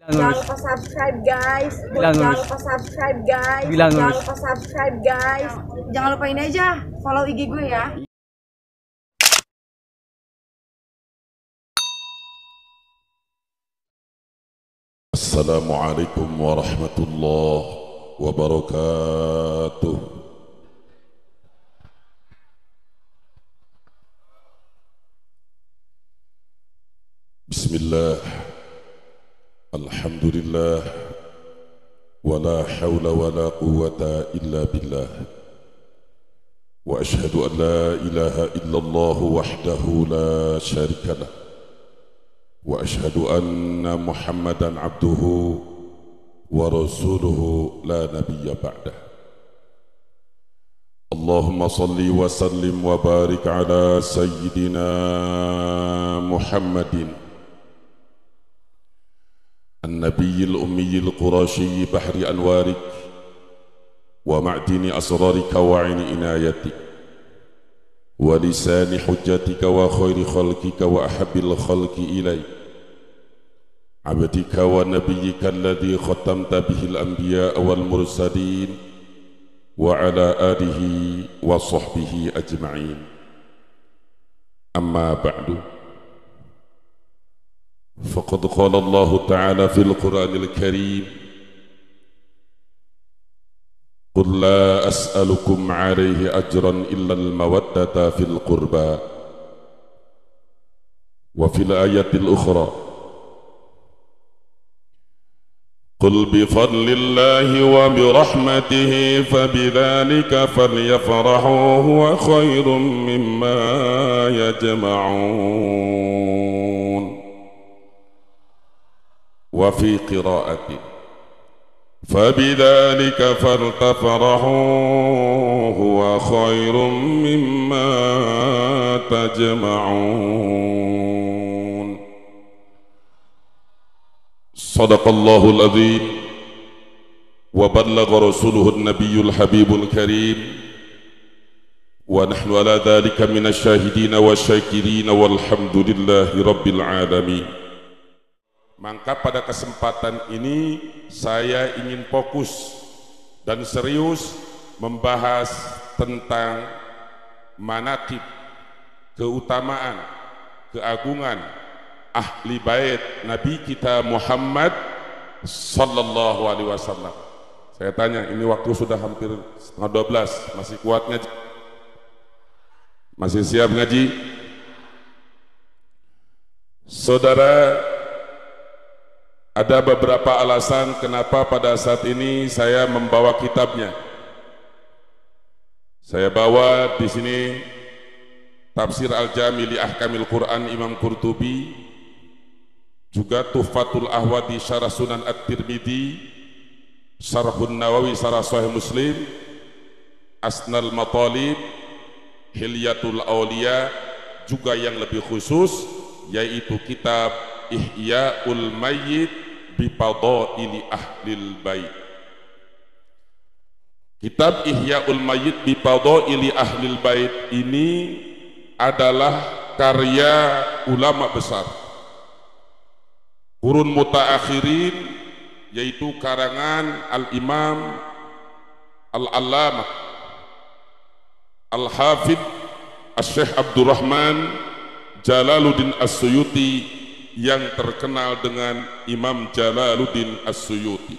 Jangan lupa subscribe guys. Jangan lupa subscribe guys. Jangan lupa subscribe guys. Jangan lupa ini aja follow IG gue ya. Assalamualaikum warahmatullahi wabarakatuh. Bismillah, alhamdulillah, wala hawla wala quwwata illa billah. Wa ashhadu an la ilaha illallah wahdahu la syarika lah. Wa ashhadu anna Muhammadan abduhu wa rasuluhu la nabiyya ba'dah. Allahumma salli wa sallim wa barik ala sayyidina Muhammadin النبي الأمي القرشي بحر أنوارك ومعدن أسرارك وعين عنايتك ولسان حجتك وخير خلقك وأحب الخلق إليك عبدك ونبيك الذي ختمت به الأنبياء والمرسلين وعلى آله وصحبه أجمعين. أما بعد، فقد قال الله تعالى في القرآن الكريم: قل لا أسألكم عليه أجرا إلا المودة في القربى. وفي الآية الأخرى: قل بفضل الله وبرحمته فبذلك فليفرحوا هو خير مما يجمعون. وفي قراءة: فبذلك فلتفرحوا هو خير مما تجمعون. صدق الله العظيم وبلغ رسوله النبي الحبيب الكريم ونحن على ذلك من الشاهدين والشاكرين والحمد لله رب العالمين. Maka pada kesempatan ini saya ingin fokus dan serius membahas tentang manaqib, keutamaan, keagungan ahli bait Nabi kita Muhammad sallallahu alaihi wasallam. Saya tanya, ini waktu sudah hampir 11:30, masih kuat ngaji? Masih siap ngaji? Saudara, ada beberapa alasan kenapa pada saat ini saya membawa kitabnya. Saya bawa di sini Tafsir Al-Jami li Ahkamil Quran Imam Qurtubi, juga Tuhfatul Ahwadi Syarah Sunan At-Tirmidzi, Syarhun Nawawi Syarah Sahih Muslim, Asnal Matalib, Hilyatul Auliya, juga yang lebih khusus yaitu kitab Ihya'ul Mayyit bi Fadaili Ahlil Bait. Kitab Ihya'ul Mayyit bi Fadaili Ahlil Bait ini adalah karya ulama besar Qurun Mutaakhirin, yaitu karangan Al-Imam Al-Allamah Al-Hafidh Asy-Syaikh Abdurrahman Jalaluddin As-Suyuti, yang terkenal dengan Imam Jalaluddin As-Suyuti.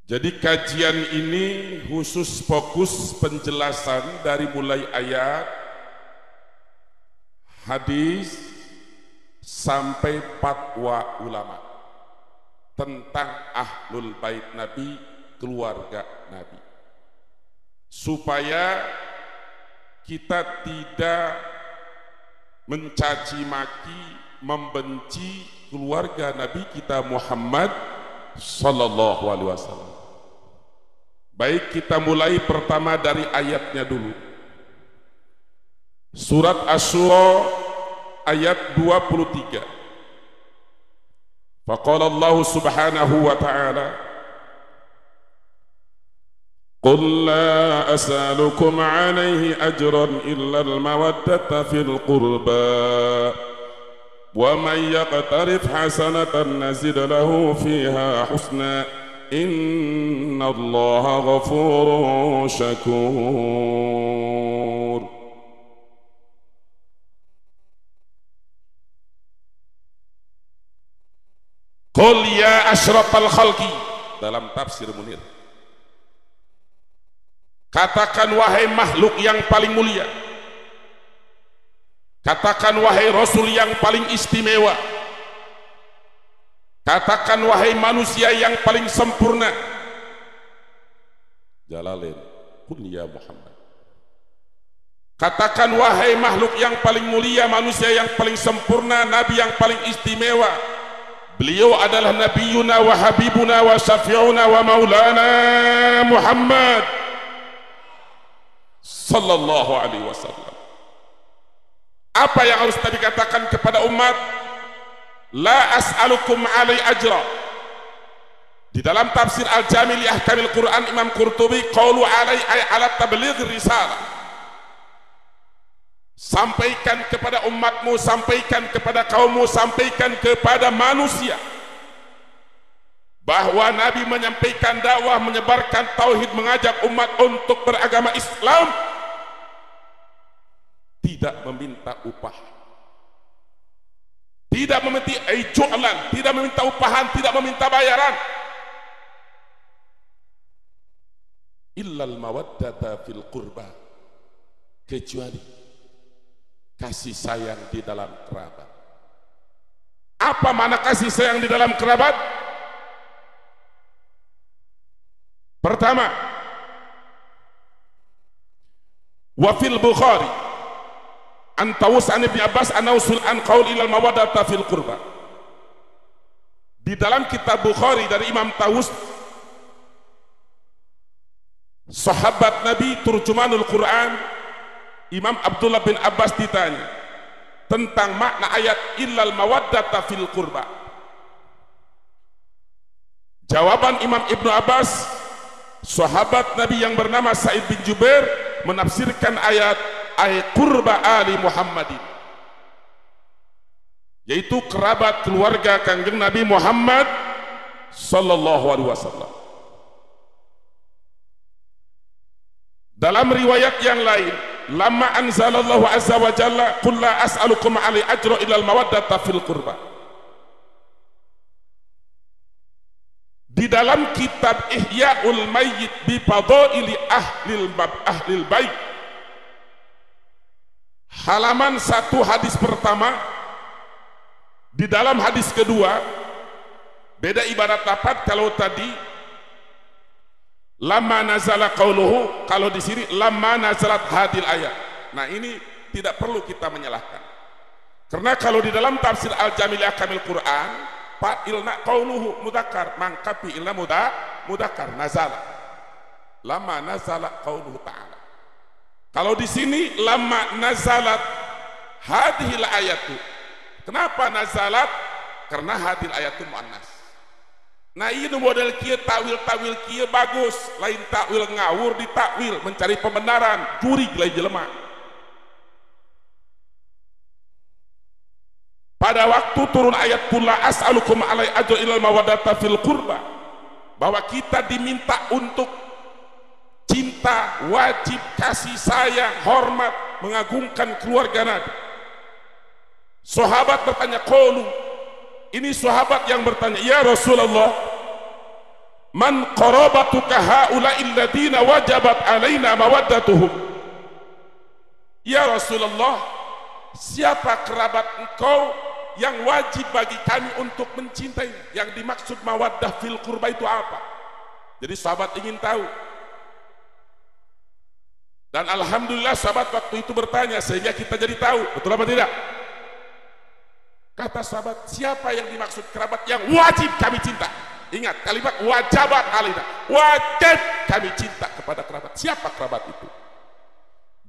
Jadi kajian ini khusus fokus penjelasan dari mulai ayat, hadis, sampai fatwa ulama tentang ahlul bait Nabi, keluarga Nabi, supaya kita tidak mencaci maki, membenci keluarga Nabi kita Muhammad sallallahu alaihi wasallam. Baik, kita mulai pertama dari ayatnya dulu. Surat Asy-Syura ayat 23. Faqala Allah subhanahu wa ta'ala: قل لا أسألكم عليه أجرا إلا المودة في القربى ومن يقترف حسنة نزد له فيها حسنا إن الله غفور شكور. قل يا أشرف الخلق dalam tafsir Munir, katakan wahai makhluk yang paling mulia, katakan wahai Rasul yang paling istimewa, katakan wahai manusia yang paling sempurna. Jalalain, qul ya Muhammad. Katakan wahai makhluk yang paling mulia, manusia yang paling sempurna, nabi yang paling istimewa. Beliau adalah nabiyuna wa habibuna wa syafi'una wa maulana Muhammad sallallahu alaihi wasallam. Apa yang harus Nabi katakan kepada umat? La as'alukum alai ajra. Di dalam tafsir Al-Jami' li Ahkamil Quran Imam Qurtubi, qaulu alai ay ala tabligh risalah. Sampaikan kepada umatmu, sampaikan kepada kaummu, sampaikan kepada manusia bahwa Nabi menyampaikan dakwah, menyebarkan tauhid, mengajak umat untuk beragama Islam, tidak meminta upah, tidak meminta ju'lan, tidak meminta upahan, tidak meminta bayaran. Illal mawaddata fil qurba, kecuali kasih sayang di dalam kerabat. Apa makna kasih sayang di dalam kerabat? Pertama, wa fil Bukhari an Tawus an Ibn Abbas an usul an qaul ilal mawaddata fil qurba. Di dalam kitab Bukhari dari Imam Tawus, sahabat Nabi, turjumanul Quran, Imam Abdullah bin Abbas ditanya tentang makna ayat illal mawaddata fil qurba. Jawaban Imam Ibnu Abbas, sahabat Nabi yang bernama Sa'id bin Jubair, menafsirkan ayat ay qurba ali Muhammadin, yaitu kerabat keluarga Kanjeng Nabi Muhammad sallallahu alaihi wasallam. Dalam riwayat yang lain, lama anzalallahu azza wa jalla qul la as'alukum alai ajra ilal mawaddata fil qurba. Di dalam kitab Ihya'ul Mayyit bi Fadaili Ahlil Bait, halaman 1 hadis pertama, di dalam hadis kedua beda ibarat lapat. Kalau tadi lama nazala qauluhu, kalau di sini lama nazalat hadil ayat. Nah, ini tidak perlu kita menyalahkan, karena kalau di dalam tafsir Al-Jami' li Ahkamil Quran, fa'ilna qauluhu mudzakkar, maka fi'ilna mudzakkar nazala, lama nazala qauluhu ta'ala. Kalau di sini lama nazalat hadhil ayatu. Kenapa nazalat? Karena hadil ayatu muannas. Nah, ini model kia takwil kia bagus, lain takwil ngawur, ditakwil mencari pembenaran, curi lain jelema. Pada waktu turun ayat kula as'alukum alai ajra ilal mawaddata fil qurba, bahwa kita diminta untuk cinta, wajib, kasih sayang, hormat, mengagungkan keluarga Nabi. Sahabat bertanya, qaulu, ini sahabat yang bertanya, ya Rasulullah, man qarabatuka haula'il ladina wajabat alaina mawaddatuhum. Ya Rasulullah, siapa kerabat engkau yang wajib bagi kami untuk mencintai? Yang dimaksud mawaddah fil qurba itu apa? Jadi sahabat ingin tahu. Dan alhamdulillah sahabat waktu itu bertanya sehingga kita jadi tahu, betul apa tidak? Kata sahabat, siapa yang dimaksud kerabat yang wajib kami cinta? Ingat kalimat wajabat alaina, wajib kami cinta kepada kerabat. Siapa kerabat itu?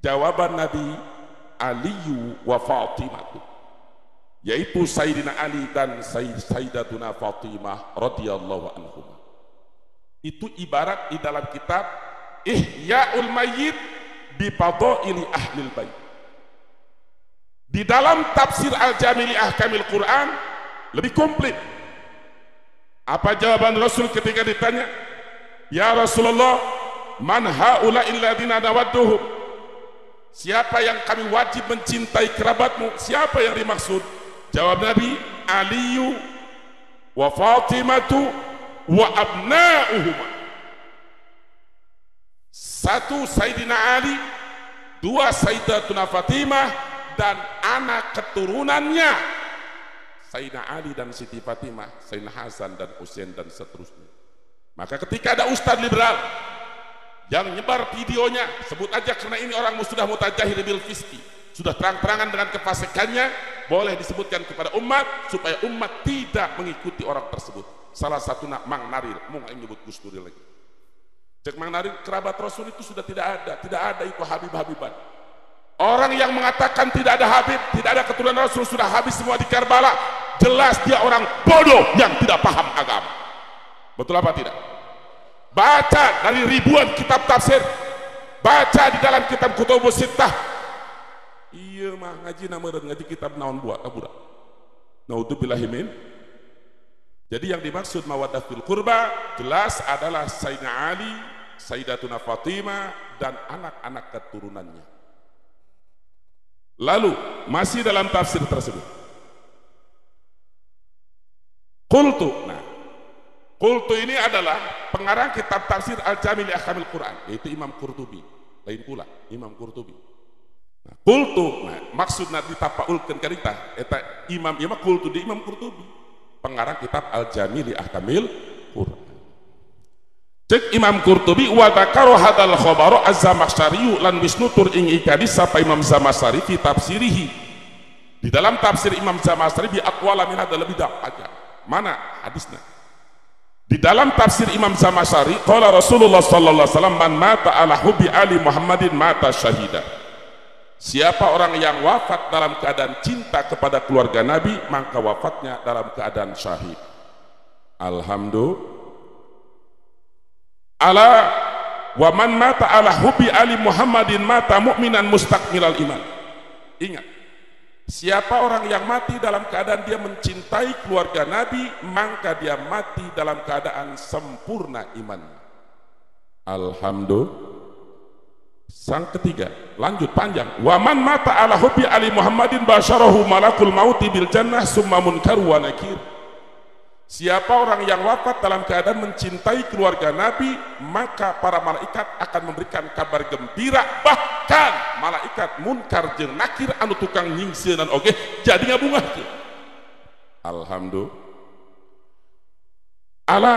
Jawaban Nabi, Aliyu wa Fatimah, yaitu Sayyidina Ali dan Sayyidatuna Fatimah radhiyallahu anhum. Itu ibarat di dalam kitab Ihya'ul Mayyit bi Fadaili Ahlil Bait. Di dalam tafsir Al-Jami' li Ahkamil Quran lebih komplit. Apa jawaban Rasul ketika ditanya, "Ya Rasulullah, man haula illadzina nawadduhum?" Siapa yang kami wajib mencintai kerabatmu? Siapa yang dimaksud? Jawab Nabi, Aliyu wa Fatimatu wa abna'uhuma. Satu Sayyidina Ali, dua Sayyidatuna Fatimah, dan anak keturunannya Sayyidina Ali dan Siti Fatimah, Sayyidina Hasan dan Husain dan seterusnya. Maka ketika ada ustadz liberal yang nyebar videonya, sebut aja karena ini orang sudah mutajahir bil fiski, sudah terang-terangan dengan kefasikannya, boleh disebutkan kepada umat supaya umat tidak mengikuti orang tersebut. Salah satu Mang Naril, mau nggak nyebut Gus Duril lagi. Cek Mang Naril, kerabat Rasul itu sudah tidak ada itu Habib-Habiban. Orang yang mengatakan tidak ada Habib, tidak ada keturunan Rasul, sudah habis semua di Karbala, jelas dia orang bodoh yang tidak paham agama. Betul apa tidak? Baca dari ribuan kitab tafsir, baca di dalam kitab Kutubus Sittah. Iya mah ngaji namanya ngaji kitab naon buat abudak. Naudzubillahi min. Jadi yang dimaksud mawaddah fil qurba jelas adalah Sayyidina Ali, Sayyidatuna Fatimah dan anak-anak keturunannya. Lalu masih dalam tafsir tersebut, Qultu, nah Qultu ini adalah pengarang kitab tafsir Al-Jami' li Ahkamil Quran, yaitu Imam Qurtubi. Lain pula Imam Qurtubi. Nah, Qultu, nah maksudnya ditapaulkeun karita eta Imam ieu mah Qultu di Imam Qurtubi, pengarang kitab Al-Jami' li Ahkamil Quran. Cek Imam Qurtubi wa dzakara hadzal khabar Az-Zamakhsyari lan wisnutur ing ikadis sapa Imam Zamakhsyari fi tafsirihi. Di dalam tafsir Imam Zamakhsyari bi aqwala min hadzal bidah aja. Mana hadisnya? Di dalam tafsir Imam Zamakhsyari qala Rasulullah sallallahu alaihi wasallam man mata ala hubbi ali Muhammadin mata syahida. Siapa orang yang wafat dalam keadaan cinta kepada keluarga Nabi, maka wafatnya dalam keadaan syahid. Alhamdulillah. Ala wa man mata ala hubbi ali Muhammadin mata mu'minan mustakmilal iman. Ingat, siapa orang yang mati dalam keadaan dia mencintai keluarga Nabi, maka dia mati dalam keadaan sempurna imannya. Alhamdulillah. Sang ketiga, lanjut panjang. Wa man mata ala hubbi ali Muhammadin basyarahu malakul mauti bil jannah summa munkar wa nakir. Siapa orang yang wafat dalam keadaan mencintai keluarga Nabi, maka para malaikat akan memberikan kabar gembira, bahkan malaikat munkar jeung nakir anu tukang nyingseunana oge jadi ngabungahkeun. Alhamdulillah. Ala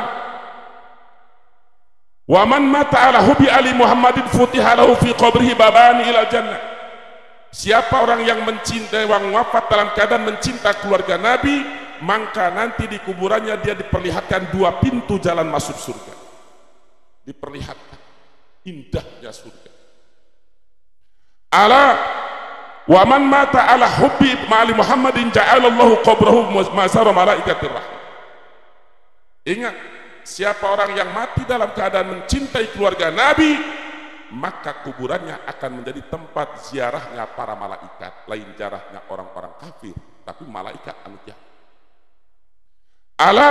wa man mata ala hubbi ali Muhammadin futiha lahu fi qabrihi babani ila jannah. Siapa orang yang mencintai, yang wafat dalam keadaan mencinta keluarga Nabi, maka nanti di kuburannya dia diperlihatkan dua pintu jalan masuk surga. Diperlihatkan indahnya surga. Ala wa man mata ala hubbi ma'ali Muhammadin ja'alallahu qabrahu mazara malaikatir rahmah. Ingat, siapa orang yang mati dalam keadaan mencintai keluarga Nabi, maka kuburannya akan menjadi tempat ziarahnya para malaikat, lain ziarahnya orang-orang kafir, tapi malaikat anu jahat. Ala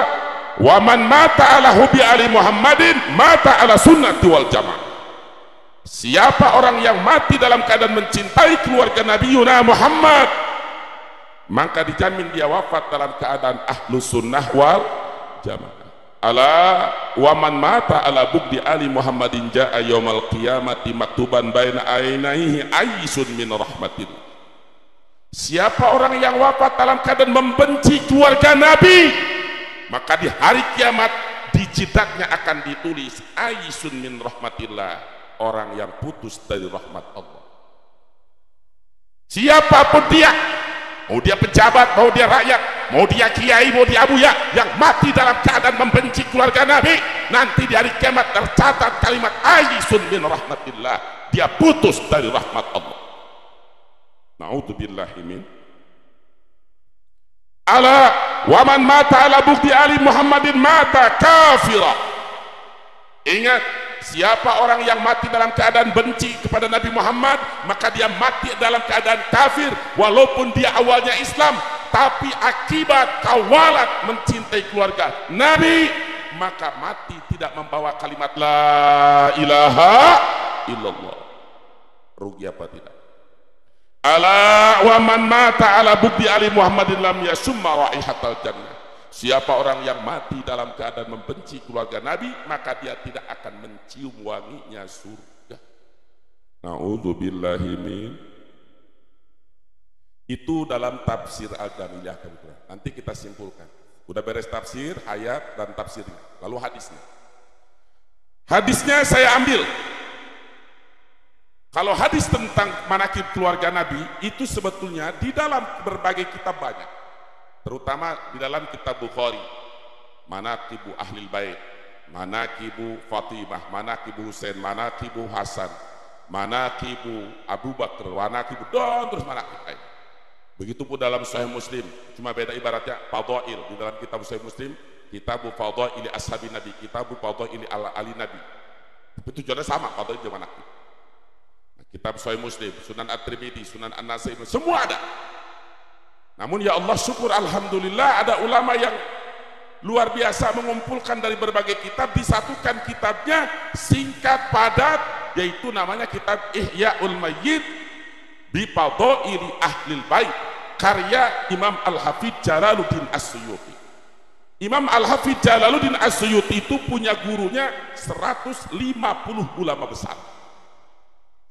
wa man mata ala hubbi ali Muhammadin mata ala sunnati wal jamaah. Siapa orang yang mati dalam keadaan mencintai keluarga Nabi Yuna Muhammad, maka dijamin dia wafat dalam keadaan ahlu sunnah wal jamaah. Ala wa man mata ala bugdi ali Muhammadin jaa yaumal qiyamati maktuban baina ainaihi aysun min rahmatillah. Siapa orang yang wafat dalam keadaan membenci keluarga Nabi, maka di hari kiamat di jidatnya akan ditulis aysun min rahmatillah, orang yang putus dari rahmat Allah. Siapapun dia, mau dia pejabat, mau dia rakyat, mau dia kiai, mau dia abuya, yang mati dalam keadaan membenci keluarga Nabi, nanti di hari kiamat tercatat kalimat aysun min rahmatillah, dia putus dari rahmat Allah. Na'udzubillahi min. Ala wa man mata ala bukti ali Muhammadin mata kafira. Ingat, siapa orang yang mati dalam keadaan benci kepada Nabi Muhammad, maka dia mati dalam keadaan kafir walaupun dia awalnya Islam, tapi akibat kawalat mencintai keluarga Nabi, maka mati tidak membawa kalimat la ilaha illallah. Rugi apa tidak? Ala wa man mata ala bukti ali Muhammadin lam yasumma raihatal jannah. Siapa orang yang mati dalam keadaan membenci keluarga Nabi, maka dia tidak akan mencium wanginya surga. Na'udzubillahi min. Itu dalam tafsir Al-Jamiliyah. Nanti kita simpulkan. Udah beres tafsir, ayat dan tafsirnya. Lalu hadisnya. Hadisnya saya ambil. Kalau hadis tentang manakib keluarga Nabi, itu sebetulnya di dalam berbagai kitab banyak. Terutama di dalam kitab Bukhari, manaqibu ahlil bait, manaqibu Fatimah, manaqibu Husain, manaqibu Hasan, manaqibu Abu Bakar, manaqibu dan terus manaqib lain. Begitu pun dalam Sahih Muslim, cuma beda ibaratnya fadail. Di dalam kitab Sahih Muslim, kitabu fadaili ashabi Nabi, kitabu fadaili ali Nabi. Tapi tujuannya sama, fadail dan manaqib. Kitab Sahih Muslim, Sunan At-Tirmidzi, Sunan An-Nasai, semua ada. Namun ya Allah syukur alhamdulillah ada ulama yang luar biasa mengumpulkan dari berbagai kitab, disatukan kitabnya singkat padat, yaitu namanya kitab Ihya'ul Mayyit bi Fadaili Ahlil Bait, karya Imam Al-Hafidz Jalaluddin As-Suyuti. Imam Al-Hafidz Jalaluddin As-Suyuti itu punya gurunya 150 ulama besar.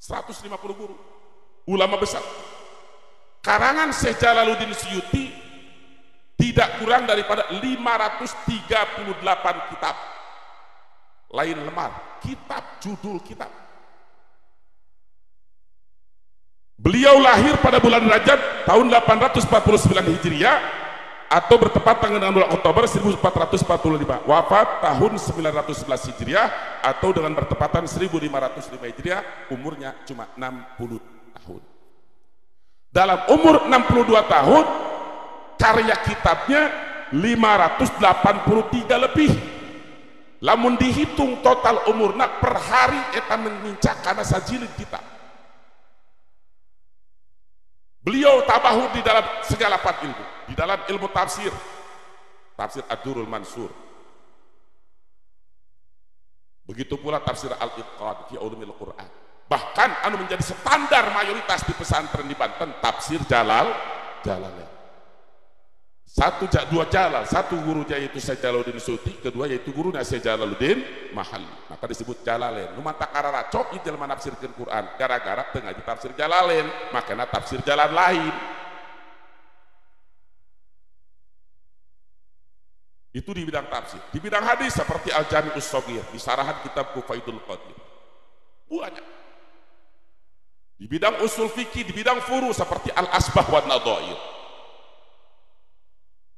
150 guru ulama besar. Karangan Syekh Jalaluddin Suyuti tidak kurang daripada 538 kitab. Lain lemar, kitab, judul kitab. Beliau lahir pada bulan Rajab tahun 849 Hijriah atau bertepatan dengan bulan Oktober 1445. Wafat tahun 911 Hijriah atau dengan bertepatan 1505 Hijriah, umurnya cuma 60 tahun. Dalam umur 62 tahun, karya kitabnya 583 lebih. Lamun dihitung total umurna per hari eta mengincak karena sajilid kitab. Beliau tabahu di dalam segala part ilmu, di dalam ilmu tafsir, tafsir Ad-Durrul Mansur. Begitu pula tafsir Al-Itqan fi Ulumil Quran. Bahkan anu menjadi standar mayoritas di pesantren di Banten, tafsir Jalalain. Dua jalal, satu gurunya yaitu Syekh Jalaluddin Suyuti, kedua yaitu gurunya Syekh Jalaluddin Mahalli. Maka disebut Jalalain. Nu mata karara cok ieu jelema nafsirkeun Quran, gara-gara teu ngaji tafsir Jalalain, makana tafsir jalan lain. Itu di bidang tafsir. Di bidang hadis seperti Al-Jami'us Shaghir, di sarahan kitab Faidul Qadir. Banyak. Di bidang usul fikih, di bidang furu seperti Al-Asbah wa Nadhair.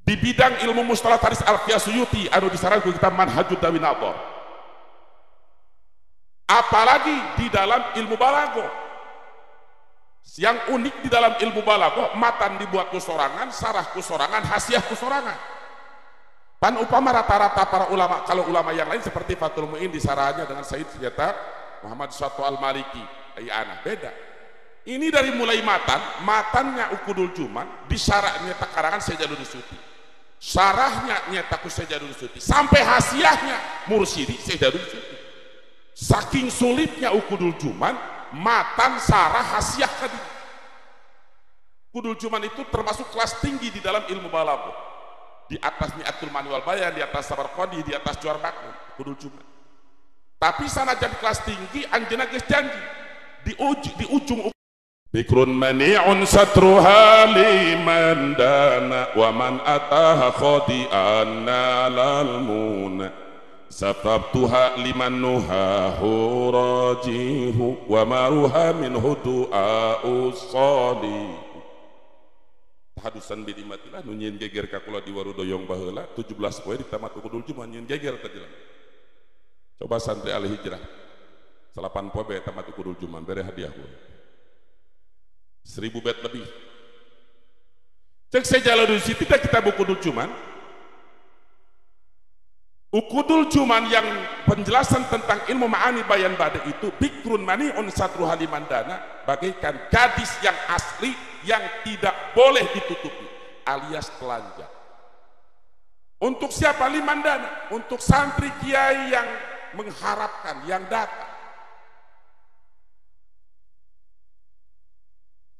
Di bidang ilmu mustalah hadis Al-Qiyas Suyuti anu disarankan kitab Manhajud Dawi Nadhar. Apalagi di dalam ilmu balaghah. Yang unik di dalam ilmu balaghah, matan dibuat kusorangan, sarah kusorangan, hasiah kusorangan. Pan upama rata-rata para ulama, kalau ulama yang lain seperti Fathul Mu'in disarahannya dengan Said Senjata Muhammad Suatu Al-Maliki, ayana beda. Ini dari mulai matannya Ukudul Juman, disarahnya karangan Syekh Jalaluddin Suyuti. Sarahnya nyetaku Syekh Jalaluddin Suyuti, sampai hasiahnya Mursidi Syekh Jalaluddin Suyuti. Saking sulitnya Ukudul Juman, matan sarah hasiah tadi. Ukudul Juman itu termasuk kelas tinggi di dalam ilmu balaghah. Di atas Mi'atul Mani wal Bayan, di atas Samarqandi, di atas Juar Bakun, Ukudul Juman. Tapi sanajan kelas tinggi, anjeunna geus janji di ujung Bikrun mani'un satruha liman dana wa man ataha khodi'an nalal muna satabtuha liman nuhahu rajihu wa maruha min hudu'a usali tahadusan bidimatilah nunyin geger kakula di warudoyong baheula 17 poe di tamat Ukudul Juman nyin geger tadilah. Coba santri Al-Hijrah 8 poe tamat Ukudul Juman bere hadiah gue 1000 bait lebih. Cek saya Jalaluddin Suyuti kita buku Ukudul Juman Ukudul Juman yang penjelasan tentang ilmu ma'ani bayan bade itu bikrun mani'un satruha limandana, bagaikan gadis yang asli yang tidak boleh ditutupi alias telanjang. Untuk siapa? Limandana, untuk santri kiai yang mengharapkan, yang datang.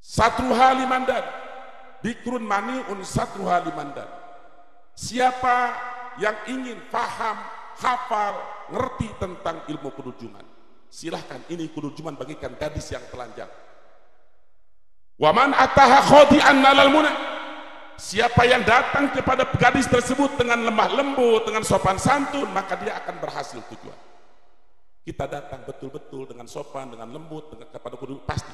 Satruha limandana, bikrun mani'un satruha limandana. Siapa yang ingin paham, hafal, ngerti tentang ilmu kudujuman, silahkan, ini kudujuman bagikan gadis yang telanjang. Waman ataha khodi'an nalal muna, siapa yang datang kepada gadis tersebut dengan lemah lembut, dengan sopan santun, maka dia akan berhasil tujuan. Kita datang betul-betul dengan sopan, dengan lembut, dengan kepada kudu, pasti.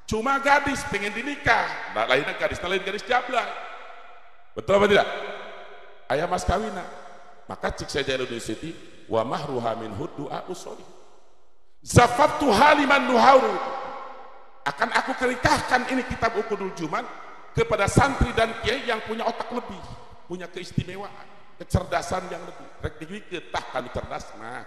Cuma gadis pengen dinikah, nah lainnya gadis, lain gadis jablay. Betul apa tidak? Ayah mas kawina, maka cik saja Indonesia wa mahruha min du'a usoli zafabtu haliman nuhauru, akan aku kerikahkan ini kitab Ukudul Juman kepada santri dan kiai yang punya otak lebih, punya keistimewaan, kecerdasan yang lebih. Rek diketah kami cerdas mah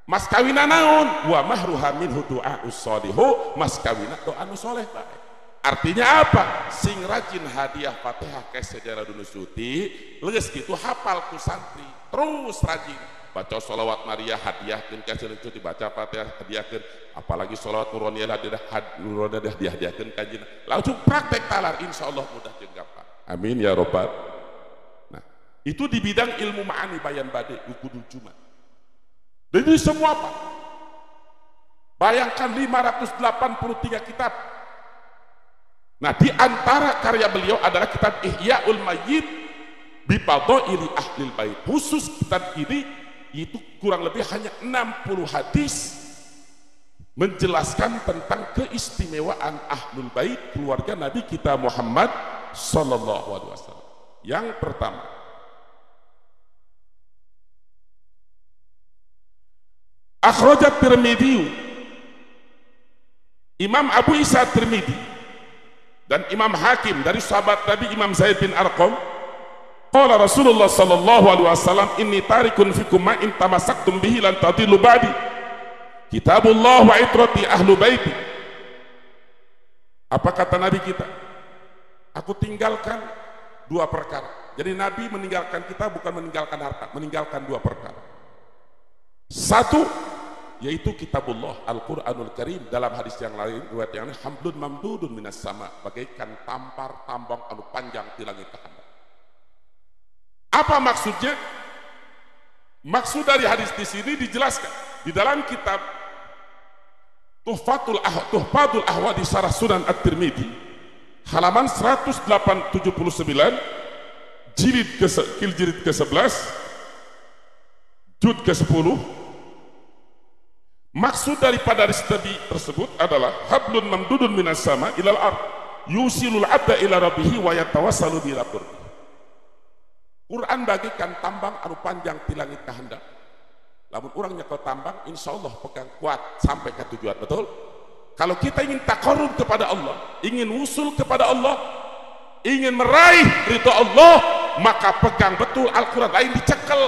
mas kawina naon wa mahruha min du'a usolihu, mas kawina doa nu soleh baik. Artinya apa? Sing rajin hadiah Fatihah ke sejarah dunusuti, leges gitu hafal ku santri, terus rajin baca sholawat Maria hadiahkeun ke sejarah, baca Fatihah hadiahkeun, apalagi sholawat Nuroniah hadiahkeun kanjina, langsung praktek talar, insyaallah mudah jeung gampang. Amin ya robbal. Nah, itu di bidang ilmu ma'ani bayan bade Ukudul Juman. Jadi semua apa? Bayangkan 583 kitab. Nah, di antara karya beliau adalah kitab Ihya'ul Mayyit bi Fadhaili Ahlil Bait. Khusus kitab ini itu kurang lebih hanya 60 hadis menjelaskan tentang keistimewaan Ahlul Bait, keluarga Nabi kita Muhammad sallallahu alaihi wasallam. Yang pertama, akhrajat Tirmidzi, Imam Abu Isa Tirmidzi dan Imam Hakim dari sahabat Nabi Imam Zaid bin Arqam, qala Rasulullah sallallahu alaihi wasallam, inni tarikun fikum ma in tamassaktum bihi lan tadillu ba'di, kitabullah wa itrati ahlu baiti. Apa kata Nabi kita? Aku tinggalkan dua perkara. Jadi Nabi meninggalkan kita bukan meninggalkan harta, meninggalkan dua perkara. Satu, yaitu kitabullah Al-Quranul Karim. Dalam hadis yang lain, riwayat yang lain, hamdun mamdudun minas sama, bagaikan tampar tambang anu panjang di langit kehendak. Apa maksudnya? Maksud dari hadis di sini dijelaskan di dalam kitab Tuhfatul Ahwadi Syarah Sunan At-Tirmidzi, halaman 179, jilid ke-11, juz ke-10. Maksud daripada hadis tersebut adalah hablun mamdudun minas sama ilal ard yusilul abda ila rabbihi wa yatawassalu bi rabbih. Quran bagikan tambang anu panjang di langit kehendak. Lamun urang nyekel tambang, insyaallah pegang kuat sampai ke tujuan. Betul? Kalau kita ingin taqarrub kepada Allah, ingin usul kepada Allah, ingin meraih ridha Allah, maka pegang betul Al-Quran. Lain dicekel,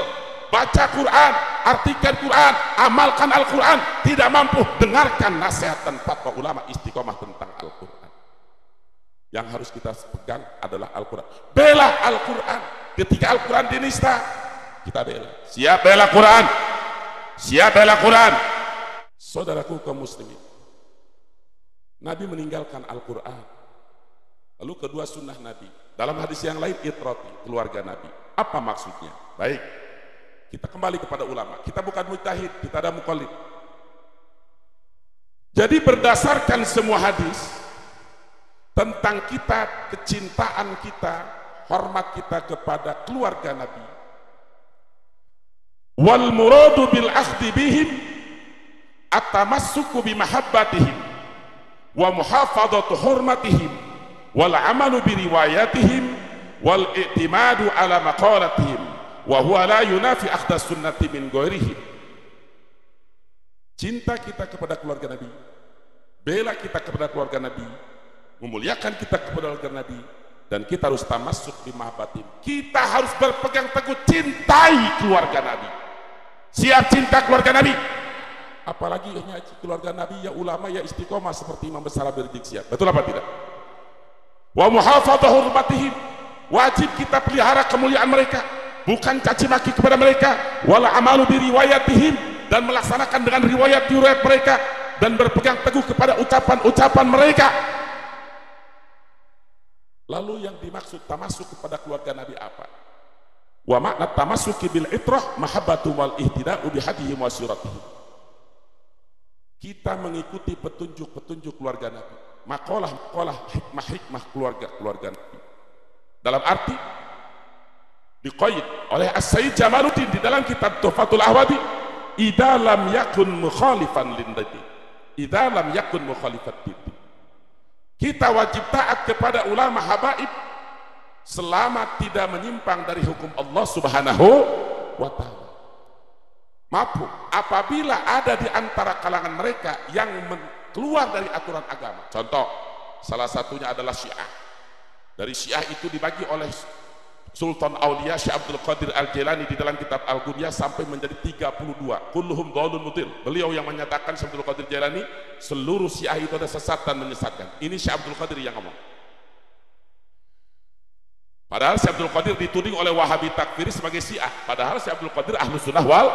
baca Quran, artikan Quran, amalkan Al-Quran. Tidak mampu, dengarkan nasihat dan fatwa ulama istiqomah tentang Al-Quran. Yang harus kita pegang adalah Al-Quran. Bela Al-Quran. Ketika Al-Quran dinista, kita bela. Siap bela Quran, siap bela Quran. Saudaraku kaum muslimin, Nabi meninggalkan Al-Quran. Lalu kedua sunnah Nabi. Dalam hadis yang lain, itrati, keluarga Nabi. Apa maksudnya? Baik, kita kembali kepada ulama. Kita bukan mujtahid, kita ada muqallid. Jadi berdasarkan semua hadis tentang kita, kecintaan kita, hormat kita kepada keluarga Nabi, wal muradu bil akhdi bihim at-tamassuku bi mahabbatihim wa muhafadatu hurmatihim wal amalu bi riwayatihim wal i'timadu ala maqalatihim wa huwa la yunafi akhda sunnati min ghairihim. Cinta kita kepada keluarga Nabi, bela kita kepada keluarga Nabi, memuliakan kita kepada keluarga Nabi, dan kita harus tamassuk bi mahabbatihim. Kita harus berpegang teguh cintai keluarga Nabi. siap cinta keluarga Nabi. Apalagi keluarga Nabi ya ulama ya istiqomah seperti Imam besar Habib Rizik Syihab. Betul apa tidak? Wa muhafadzah hurmatihim, wajib kita pelihara kemuliaan mereka, bukan caci maki kepada mereka. Wala amalu bi riwayatihim, dan melaksanakan dengan riwayat-riwayat mereka, dan berpegang teguh kepada ucapan-ucapan mereka. Lalu yang dimaksud tamasuk kepada keluarga Nabi apa? Wa makna tamassuki bil itrah mahabbatu wal ihtida'u bihadihim wa suratihim. Kita mengikuti petunjuk-petunjuk keluarga Nabi, makalah hikmah keluarga Nabi. Dalam arti diqaid oleh As-Sayyid Jamaluddin di dalam kitab Tuhfatul Ahwadi, idza lam yakun mukhalifan lin-nabi, idza lam yakun mukhalifat din. Kita wajib taat kepada ulama habaib selama tidak menyimpang dari hukum Allah Subhanahu wa ta'ala. Maafun, apabila ada di antara kalangan mereka yang keluar dari aturan agama. Contoh, salah satunya adalah Syiah. Dari Syiah itu dibagi oleh Sultan Aulia Syekh Abdul Qadir Al-Jilani di dalam kitab Al-Ghuniyah sampai menjadi 32. Kulluhum dhalun mudil. Beliau yang menyatakan, Syekh Abdul Qadir Jilani, seluruh Syiah itu ada sesat dan menyesatkan. Ini Syekh Abdul Qadir yang ngomong. Padahal Syekh Abdul Qadir dituding oleh Wahabi takfiri sebagai Syiah. Padahal Syekh Abdul Qadir Ahlus Sunnah wal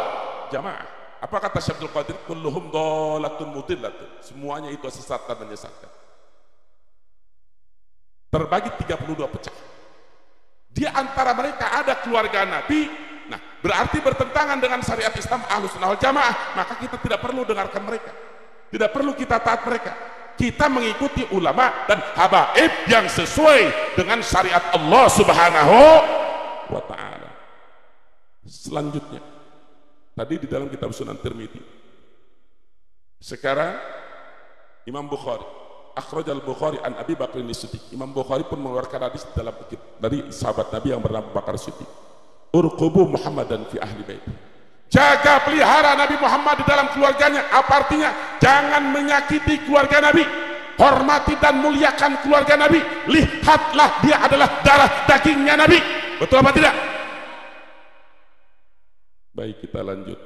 Jamaah. Apa kata Syekh Abdul Qadir? Kulluhum dhalatun mudillatun. Semuanya itu sesat dan menyesatkan. Terbagi 32 pecah. Di antara mereka ada keluarga Nabi. Nah, berarti bertentangan dengan syariat Islam Ahlus Sunnah wal Jamaah, maka kita tidak perlu dengarkan mereka, tidak perlu kita taat mereka. Kita mengikuti ulama dan habaib yang sesuai dengan syariat Allah Subhanahu wa ta'ala. Selanjutnya, tadi di dalam kitab Sunan Tirmidzi, sekarang Imam Bukhari Akhraj al-Bukhari an Abi Bakr as-Siddiq. Imam Bukhari pun mengeluarkan hadis dalam dari sahabat Nabi yang bernama Bakar Siddiq. Urqubu Muhammadan fi ahli bait. Jaga pelihara Nabi Muhammad di dalam keluarganya. Apa artinya? Jangan menyakiti keluarga Nabi. Hormati dan muliakan keluarga Nabi. Lihatlah dia adalah darah dagingnya Nabi. Betul apa tidak? Baik, kita lanjut.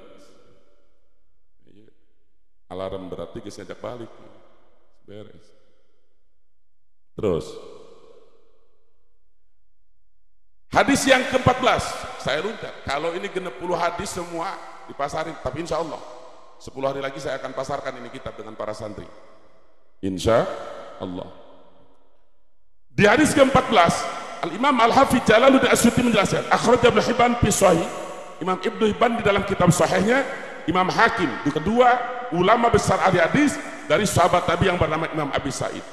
Alarm berarti kita ajak balik. Beres. Terus hadis yang ke-14 saya runtat. Kalau ini genep 10 hadis semua dipasarin, tapi insya Allah 10 hari lagi saya akan pasarkan ini kitab dengan para santri, insya Allah. Di hadis ke-14 Al-Imam Al-Hafidz Jalaluddin As-Suyuti menjelaskan, akhraj Ibnu Hibban fi Shahih. Imam Ibnu Hibban di dalam kitab sahihnya, Imam Hakim, di kedua ulama besar ahli hadis dari sahabat Nabi yang bernama Imam Abi Sa'id.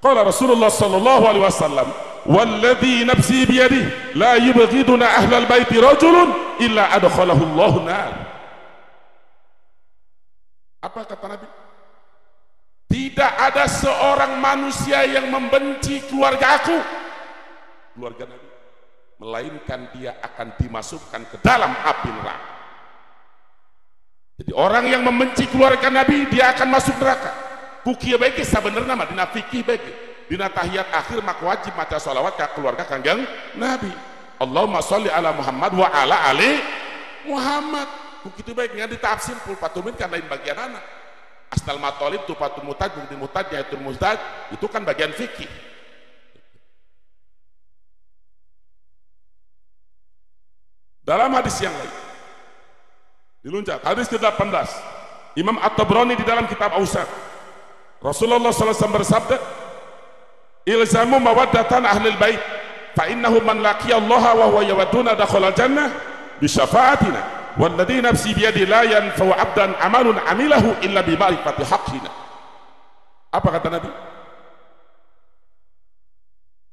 Qala Rasulullah sallallahu alaihi wasallam, "Walladzi nafsi biyadihi la yubghiduna ahlal baiti rajulun illa adkhalahu Allahu nar." Apa kata Nabi? Tidak ada seorang manusia yang membenci keluarga aku, keluarga Nabi, melainkan dia akan dimasukkan ke dalam api neraka. Jadi orang yang membenci keluarga Nabi, dia akan masuk neraka. Kukiya baik sebenarnya mah dina fikih baik, dina tahiyat akhir mak wajib maca sholawat ke keluarga kanjeng Nabi. Allahumma sholli ala Muhammad wa ala ali Muhammad. Kukitu baik nya ditafsir pul patumin kan lain bagian anak. Asnal matolib tupatul mutad bukti mutad yaitul mustad, itu kan bagian fikih. Dalam hadis yang lain diluncat, hadis ke-18 Imam At-Tabrani di dalam kitab Awsat, Rasulullah SAW bersabda, ilzamu mawaddatan ahlil bait fa innahu man laqiya Allah wa huwa yawadduna dakhala jannah bi syafaatina walladzi nafsi bi yadi la yanfa'u 'abdan 'amalun 'amilahu illa bi ma'rifati haqqina. Apa kata Nabi?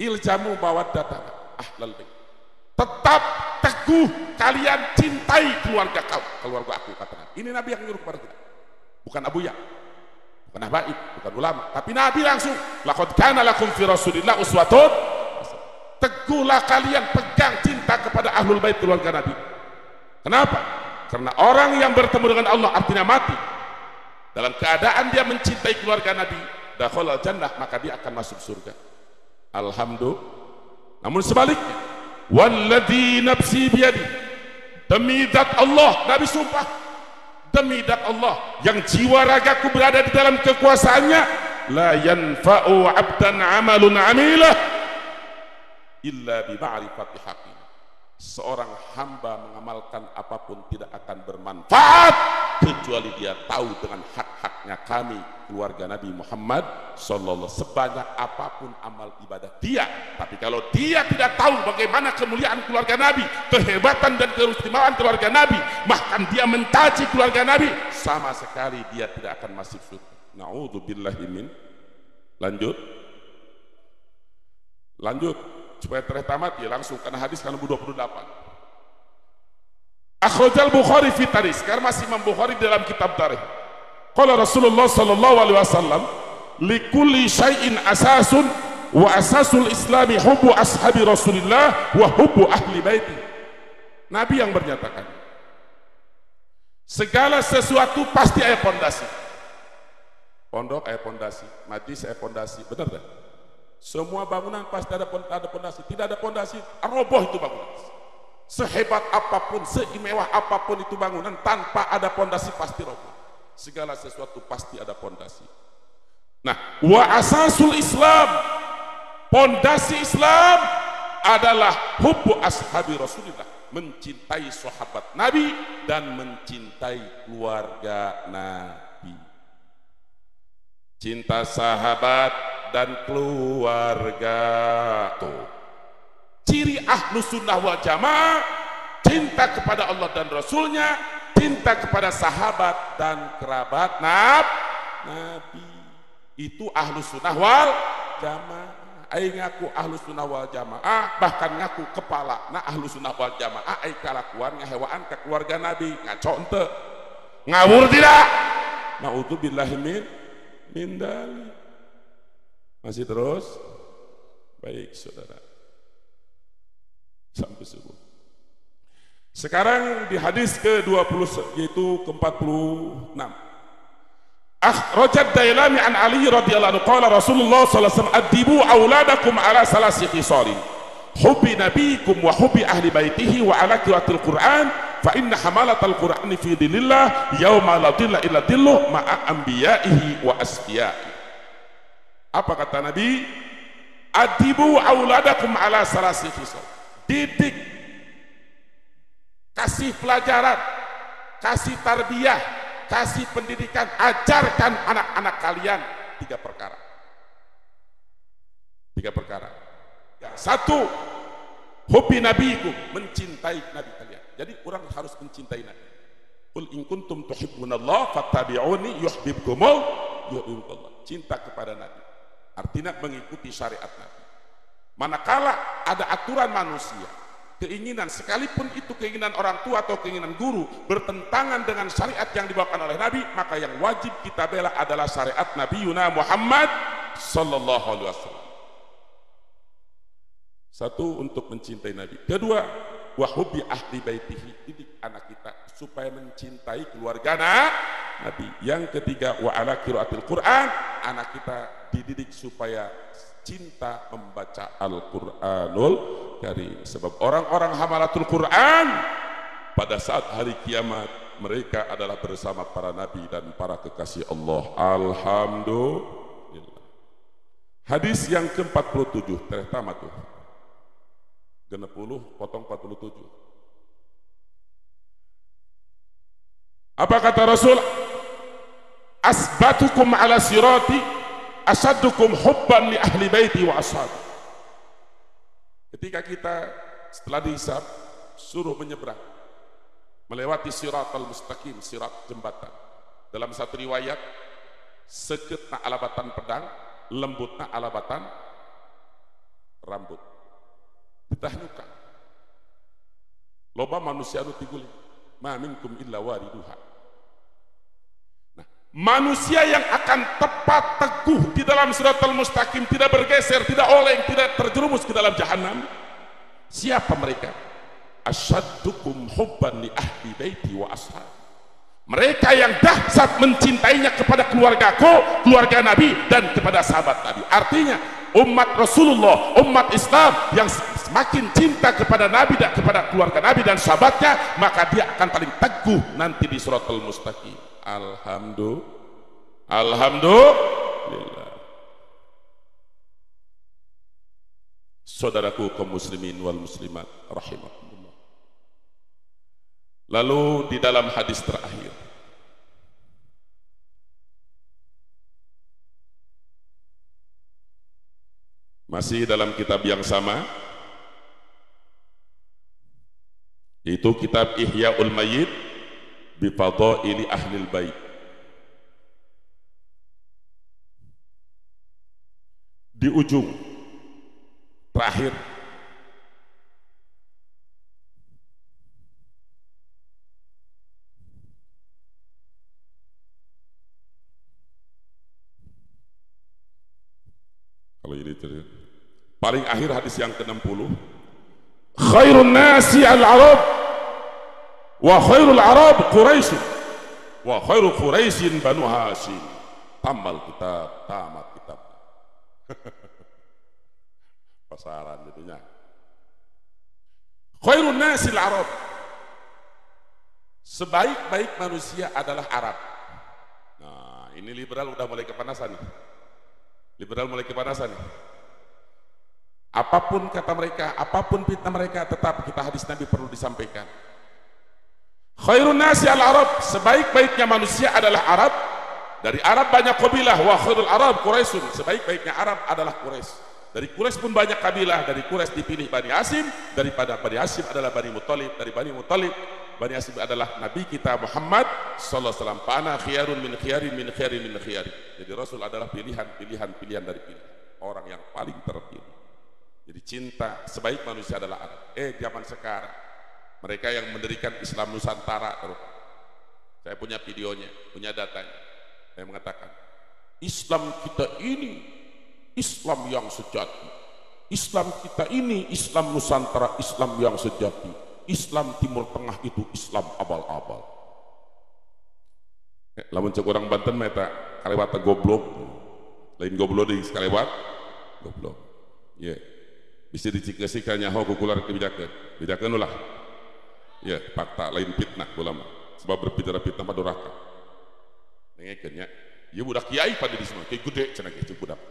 Ilzamu mawaddatan ahlil bait, tetap teguh kalian cintai keluarga kau, keluarga aku, kata Nabi. Ini Nabi yang nyuruh kepada kita, bukan Abu Ya, bukan habaib, bukan ulama, tapi Nabi langsung. Laqad kana lakum fi Rasulillah uswatun. Teguhlah kalian, pegang cinta kepada ahlul bait keluarga Nabi. Kenapa? Karena orang yang bertemu dengan Allah artinya mati dalam keadaan dia mencintai keluarga Nabi, dakhalal jannah, maka dia akan masuk surga. Alhamdulillah. Namun sebaliknya, walladzi nafsi biyadi, Demi zat Allah, Nabi sumpah, demi zat Allah yang jiwa ragaku berada di dalam kekuasaannya, la yanfa'u 'abdan 'amalun 'amilah illa bi ma'rifati haqqi. Seorang hamba mengamalkan apapun tidak akan bermanfaat kecuali dia tahu dengan hak-haknya kami keluarga Nabi Muhammad sallallahu alaihi wasallam, sebanyak apapun amal ibadah dia. Tapi kalau dia tidak tahu bagaimana kemuliaan keluarga Nabi, kehebatan dan keistimewaan keluarga Nabi, bahkan dia mencaci keluarga Nabi, sama sekali dia tidak akan masuk surga. Na'udzubillahi min. Lanjut supaya tertamat ya langsung karena hadis kan 28. Akhrajal Bukhari fi tarikh, sekarang masih Imam Bukhari dalam kitab tarikh. Qala Rasulullah sallallahu alaihi wasallam, likulli syai'in asasun wa asasul islami hubbu ashabi Rasulillah wa hubbu ahli baiti. Nabi yang bernyatakan, segala sesuatu pasti ada pondasi. Pondok ada pondasi, majlis ada pondasi, benar tak? Semua bangunan pasti ada pondasi. Tidak ada pondasi, roboh itu bangunan. Sehebat apapun, seimewah apapun itu bangunan, tanpa ada pondasi pasti roboh. Segala sesuatu pasti ada pondasi. Nah, wa asasul Islam, pondasi Islam adalah hubbu ashabi Rasulillah, mencintai sahabat Nabi dan mencintai keluarga Nabi. Cinta sahabat dan keluarga tuh ciri ahlus sunnah wal jamaah, cinta kepada Allah dan Rasulnya, cinta kepada sahabat dan kerabat Nabi. Itu ahlus sunnah wal jamaah. Aing ngaku ahlus sunnah wal jamaah, bahkan ngaku kepala nah ahlus sunnah wal jamaah, aing kalakuan ngahewaan ke keluarga Nabi, ngaco ente ngawur tidak. Na'udzubillahi min dalik. Masih terus? Baik saudara, sampai subuh. Sekarang di hadis ke-20 yaitu ke-46. Akhrajad Dailami an Ali radhiyallahu anhu qala Rasulullah sallallahu alaihi wasallam adibu auladakum ala salasi khisalin hubbi nabiyikum wa hubbi ahli baitihi wa ala qiraatil Qur'an fa inna hamalatal Qur'ani fi dhillillah yauma la dhilla illa dhilluh ma'a anbiya'ihi wa asfiya'ihi. Apa kata Nabi? Adibu auladakum ala salasi khisal. Didik, kasih pelajaran, kasih tarbiyah, kasih pendidikan, ajarkan anak-anak kalian tiga perkara. Satu, hubbi nabiyikum, mencintai Nabi kalian. Jadi orang harus mencintai Nabi. Qul in kuntum tuhibbunallah fattabi'uni yuhibbukumullah. Cinta kepada Nabi artinya mengikuti syariat Nabi. Manakala ada aturan manusia, keinginan, sekalipun itu keinginan orang tua atau keinginan guru, bertentangan dengan syariat yang dibawakan oleh Nabi, maka yang wajib kita bela adalah syariat Nabi Yuna Muhammad sallallahu alaihi wasallam. Satu, untuk mencintai Nabi. Kedua, wa hubbi ahli baitihi, didik anak kita supaya mencintai keluarga Nabi. Yang ketiga, wa ala qiraatil Qur'an, anak kita dididik supaya cinta membaca Al-Qur'anul Karim. Sebab orang-orang hamalatul Qur'an pada saat hari kiamat mereka adalah bersama para nabi dan para kekasih Allah. Alhamdulillah. Hadis yang ke-47 terutama tuh 60 potong 47. Apa kata Rasul? Asbatukum ala sirati asaddukum hubban li ahli baiti wa ashabi. Ketika kita setelah dihisab suruh menyeberang melewati siratal mustaqim, sirat jembatan. Dalam satu riwayat, seketna alabatan pedang, lembutna alabatan rambut. Ditahnyukan. Loba manusia anu tiguli, ma minkum illa wariduha. Nah, manusia yang akan tepat teguh di dalam siratal mustaqim, tidak bergeser, tidak oleng, tidak terjerumus ke dalam jahanam. Siapa mereka? Asyaddukum hubban li ahli baiti wa ashab. Mereka yang dahsyat mencintainya kepada keluargaku, keluarga Nabi, dan kepada sahabat Nabi. Artinya umat Rasulullah, umat Islam yang semakin cinta kepada Nabi dan kepada keluarga Nabi dan sahabatnya, maka dia akan paling teguh nanti di Shiratal Mustaqim. Alhamdulillah. Saudaraku kaum muslimin wal muslimat rahimakumullah. Lalu di dalam hadis terakhir, masih dalam kitab yang sama, yaitu kitab Ihya'ul Mayyit bi Fadaili Ahlil Bait. Di ujung terakhir kalau ini paling akhir hadis yang ke-60, khairun nasi al-arab wa khairul arab Quraisy wa khairu Quraisyin Banu Hashim. Tamal kitab, tamat kitab. Pasaran jadinya. Khairun nasi al-arab, sebaik-baik manusia adalah Arab. Nah, ini liberal udah mulai kepanasan nih. Liberal mulai kepanasan nih. Apapun kata mereka, apapun fitnah mereka, tetap kita hadis Nabi perlu disampaikan. Khairun nasi al-arab, sebaik-baiknya manusia adalah Arab. Dari Arab banyak kabilah, wa khairul arab Quraisyun, sebaik-baiknya Arab adalah Quraisy. Dari Quraisy pun banyak kabilah, dari Quraisy dipilih Bani Hasyim, daripada Bani Hasyim adalah Bani Muthalib, dari Bani Muthalib Bani Hasyim adalah Nabi kita Muhammad sallallahu alaihi wasallam. Pana khiyarun min khiyarin min khiyarin min khiyarin. Jadi Rasul adalah pilihan dari pilihan, orang yang paling terpilih. Jadi cinta sebaik manusia adalah Arab. Zaman sekarang mereka yang mendirikan Islam Nusantara terus. Saya punya videonya, punya datanya. Saya mengatakan, Islam kita ini Islam yang sejati. Islam kita ini Islam Nusantara, Islam yang sejati. Islam Timur Tengah itu Islam abal-abal. Lamun cek orang Banten meta kalewat goblok. Lain goblok di kalewat goblok. Iya. Bisa dicikasi ka nyaho kukular kebijakan. Bijakeun ulah. Ya, fakta lain fitnah ulama. Sebab berbicara fitnah mah durhaka. Nengekeun nya. Ieu budak kiai pada di semua, kiai gede cenah kieu budak.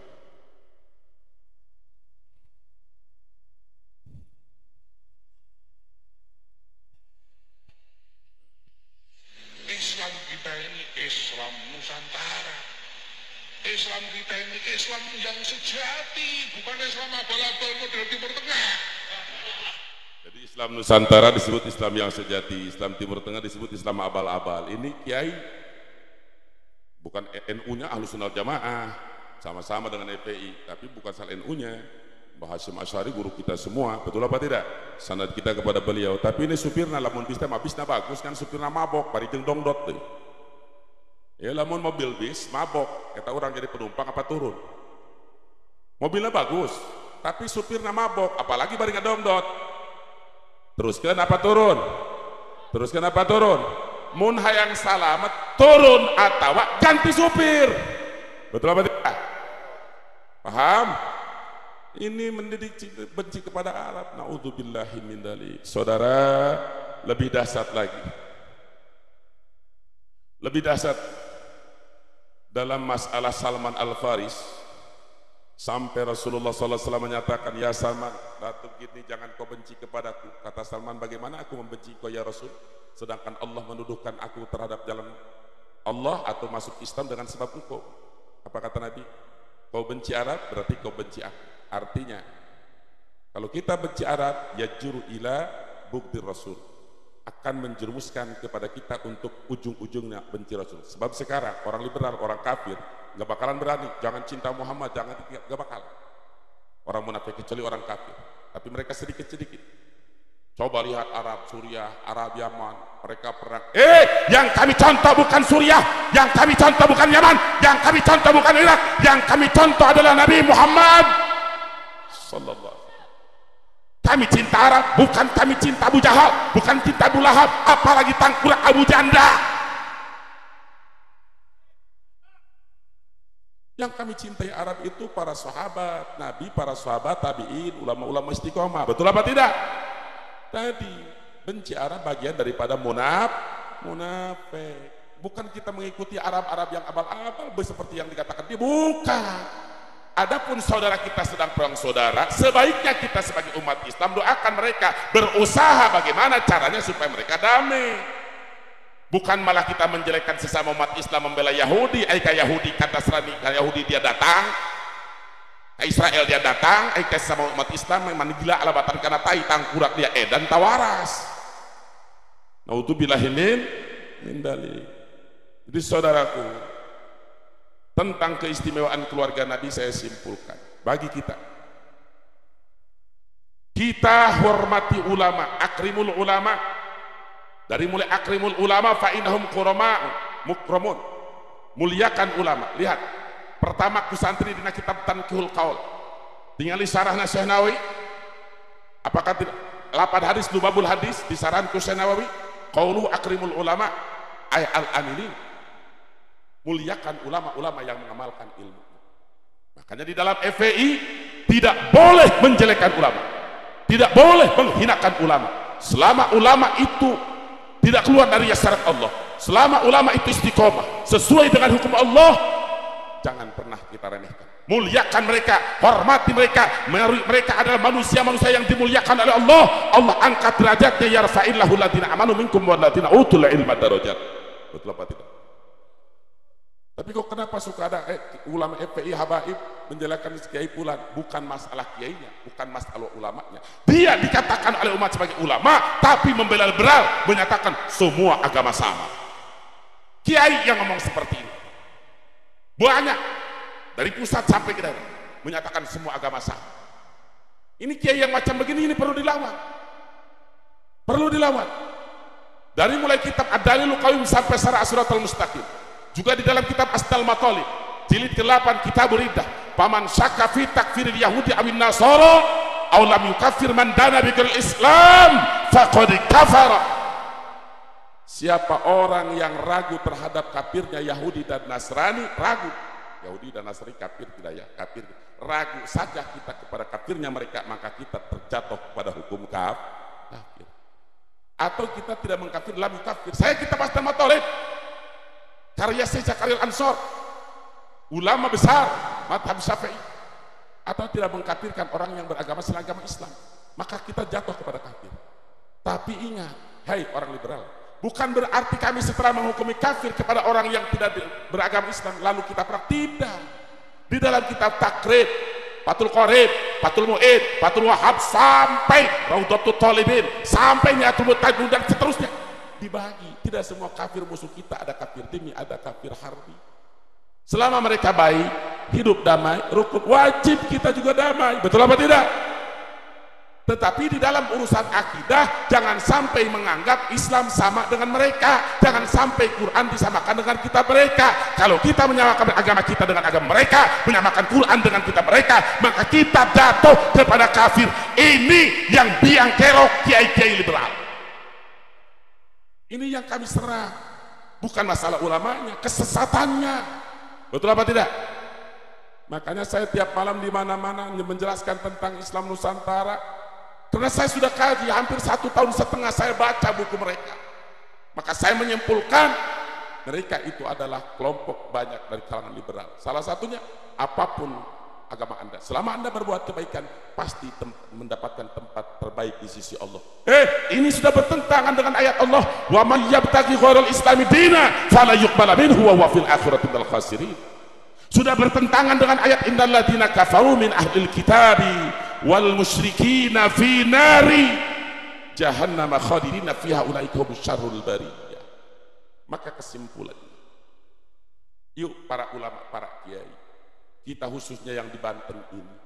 Islam kita ini Islam Nusantara. Islam kita ini Islam yang sejati, bukan Islam abal-abal model Timur Tengah. Jadi Islam Nusantara disebut Islam yang sejati, Islam Timur Tengah disebut Islam abal-abal. Ini kiai bukan NU-nya Ahlussunnah Jamaah, sama-sama dengan FPI, tapi bukan asal NU-nya. Mbah Hasyim Asy'ari guru kita semua, betul apa tidak? Sanad kita kepada beliau. Tapi ini supirna lamun bis teh bisna bagus kan, supirna mabok bari jeung dongdot teh. Ya lamun mobil bis mabok, eta orang jadi penumpang apa turun? Mobilnya bagus, tapi supirna mabok, apalagi bari ngadongdot. Teruskeun apa turun? Teruskeun apa turun? Mun hayang salamet turun atawa ganti supir. Betul apa tidak? Paham? Ini mendidik benci kepada Arab. Naudzubillahi min dzalik. Saudara, lebih dahsyat lagi. Lebih dahsyat dalam masalah Salman Al-Faris, sampai Rasulullah SAW menyatakan, ya Salman, ratu gini jangan kau benci kepadaku. Kata Salman, bagaimana aku membenci kau ya Rasul, sedangkan Allah menuduhkan aku terhadap jalan Allah atau masuk Islam dengan sebab engkau. Apa kata Nabi? Kau benci Arab berarti kau benci aku. Artinya kalau kita benci Arab, ya juru ila bukti Rasul, akan menjerumuskan kepada kita untuk ujung-ujungnya benci Rasul. Sebab sekarang orang liberal, orang kafir nggak bakalan berani, jangan cinta Muhammad, jangan, nggak bakal. Orang munafik kecuali orang kafir, tapi mereka sedikit-sedikit. Coba lihat Arab Suriah, Arab Yaman, mereka perang. Yang kami contoh bukan Suriah, yang kami contoh bukan Yaman, yang kami contoh bukan Irak, yang kami contoh adalah Nabi Muhammad sallallahu alaihi wasallam. Kami cinta Arab, bukan kami cinta Abu Jahal, bukan cinta Abu Lahab, apalagi tangkurak Abu Janda. Yang kami cintai Arab itu para sahabat Nabi, para sahabat tabi'in, ulama-ulama istiqomah. Betul apa tidak? Tadi benci Arab bagian daripada munafik. Bukan kita mengikuti Arab-Arab yang abal-abal seperti yang dikatakan dia, bukan. Adapun saudara kita sedang perang saudara, sebaiknya kita sebagai umat Islam doakan mereka, berusaha bagaimana caranya supaya mereka damai. Bukan malah kita menjelekkan sesama umat Islam, membela Yahudi, Yahudi kata Nasrani, Yahudi dia datang, Israel dia datang, sesama umat Islam memang gila alabatan karena tai tangkurak dia edan tawaras. Naudzubillahimin min dzalik. Jadi saudaraku, tentang keistimewaan keluarga Nabi saya simpulkan, bagi kita hormati ulama, akrimul ulama. Dari mulai akrimul ulama fa innahum mukramun, muliakan ulama. Lihat, pertama kusantri dina kitab Tanqihul Qaul, tinggali sarahna Syekh Nawawi. Apakah tidak 8 hadis lubabul hadis disaran ku Syekh Nawawi, qaulu akrimul ulama ay al-amilin, muliakan ulama-ulama yang mengamalkan ilmu. Makanya di dalam FPI tidak boleh menjelekkan ulama, tidak boleh menghinakan ulama. Selama ulama itu tidak keluar dari syarat Allah, selama ulama itu istiqomah sesuai dengan hukum Allah, jangan pernah kita remehkan. Muliakan mereka, hormati mereka. Mereka adalah manusia-manusia yang dimuliakan oleh Allah. Allah angkat derajatnya, yarfa'illahu ladina amanu minkum wa ladina utul ilma darajat. Betul apa tidak? Tapi kok kenapa suka ada ulama FPI habaib menjelaskan kiai fulan? Bukan masalah kiainya, bukan masalah ulamanya. Dia dikatakan oleh umat sebagai ulama, tapi membela liberal, menyatakan semua agama sama. Kiai yang ngomong seperti ini banyak, dari pusat sampai ke daerah, menyatakan semua agama sama. Ini kiai yang macam begini, ini perlu dilawan, perlu dilawan. Dari mulai kitab Ad-Dalilul Qawim sampai Syarah As-Siratal Mustaqim. Juga di dalam kitab Asnal Matalib jilid ke-8 Kitabur Riddah, paman syakka fi takfiril yahudi awin nasara aw lam yukaffir man dana bikal islam faqad kafara. Siapa orang yang ragu terhadap kafirnya Yahudi dan Nasrani, ragu Yahudi dan Nasrani kafir tidak ya, kafir, ragu saja kita kepada kafirnya mereka, maka kita terjatuh pada hukum kafir. Atau kita tidak mengkafir, lam yukafir. Saya kitab Asnal Matalib karya Syekh Zakaria Ansor, ulama besar madhab Syafi'i, atau tidak mengkafirkan orang yang beragama selain agama Islam, maka kita jatuh kepada kafir. Tapi ingat, hai orang liberal, bukan berarti kami setelah menghukumi kafir kepada orang yang tidak beragama Islam lalu kita perang. Tidak. Di dalam kitab Takrib, Fathul Qorib, Fathul Mu'id, Fathul Wahab, sampai Raudatul Talibin, sampai Niatul Mutaidin dan seterusnya, dibagi. Tidak semua kafir musuh kita, ada kafir dimi, ada kafir harbi. Selama mereka baik, hidup damai, rukun, wajib kita juga damai. Betul apa tidak? Tetapi di dalam urusan akidah, jangan sampai menganggap Islam sama dengan mereka, jangan sampai Quran disamakan dengan kitab mereka. Kalau kita menyamakan agama kita dengan agama mereka, menyamakan Quran dengan kitab mereka, maka kita jatuh kepada kafir. Ini yang biang kerok kiai-kiai liberal. Ini yang kami serang, bukan masalah ulamanya, kesesatannya. Betul apa tidak? Makanya saya tiap malam di mana-mana menjelaskan tentang Islam Nusantara, karena saya sudah kaji hampir 1,5 tahun saya baca buku mereka. Maka saya menyimpulkan mereka itu adalah kelompok banyak dari kalangan liberal. Salah satunya, apapun agama Anda, selama Anda berbuat kebaikan, pasti mendapatkan tempat terbaik di sisi Allah. Ini sudah bertentangan dengan ayat Allah, wa may yabtaghi ghairal islami dina fala yuqbala minhu wa huwa fil akhirati minal khasirin. Sudah bertentangan dengan ayat innal ladzina kafaru min ahlil kitabi wal musyrikina fi nari jahannam khalidina fiha ulaika hum syarrul bariyah. Maka kesimpulannya, yuk para ulama, para kiai, kita khususnya yang di Banten ini,